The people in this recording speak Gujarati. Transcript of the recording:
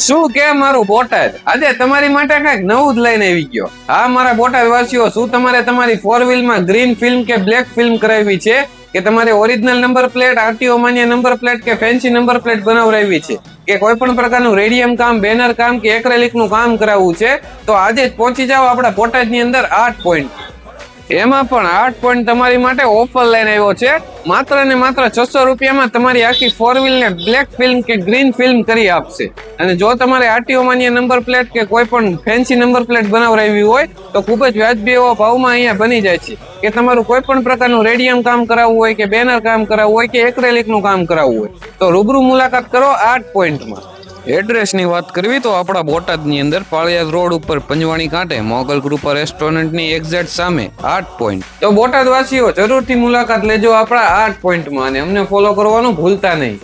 શું કે મારું બોટાદ આજે તમારી માટે કઈક નવું જ લઈને આવી ગયો. હા મારા બોટાદ વાસીઓ, શું તમારે તમારી 4 વ્હીલમાં ગ્રીન ફિલ્મ કે બ્લેક ફિલ્મ કરાવવી છે કે તમારે ઓરિજિનલ નંબર પ્લેટ, આરટીઓ માન્ય નંબર પ્લેટ કે ફેન્સી નંબર પ્લેટ બનાવરાવી છે કે કોઈ પણ પ્રકારનું રેડિયમ કામ, બેનર કામ કે એક્રેલિક નું કામ કરાવવું છે તો આજે જ પહોંચી જાઓ આપણા બોટાદની અંદર 8 પોઈન્ટ. એમાં પણ 8 પોઈન્ટ તમારી માટે ઓફર લઈને આવ્યો છે. માત્ર ને માત્ર 600 રૂપિયામાં તમારી આખી 4 વ્હીલ ને બ્લેક ફિલ્મ કે ગ્રીન ફિલ્મ કરી આપશે. અને જો તમારે આરટીઓ માન્ય નંબર પ્લેટ કે કોઈ પણ ફેન્સી નંબર પ્લેટ બનાવરાવી હોય તો ખૂબ જ વ્યાજબી એવા ભાવમાં અહીંયા બની જાય છે. કે તમારું કોઈ પણ પ્રકારનું રેડિયમ કામ કરાવવું હોય કે બેનર કામ કરાવવું હોય કે એક્રેલિક નું કામ કરાવવું હોય તો રૂબરૂ મુલાકાત કરો 8 પોઈન્ટમાં. એડ્રેસની વાત કરવી તો આપણા બોટાદની અંદર પાળિયાદ રોડ ઉપર પંજવાણી કાંઠે મોગલ કૃપા રેસ્ટોરન્ટની એક્ઝેક્ટ સામે 8 પોઈન્ટ. તો બોટાદ વાસીઓ જરૂરથી મુલાકાત લેજો આપણા 8 પોઈન્ટમાં અને અમને ફોલો કરવાનું ભૂલતા નહીં.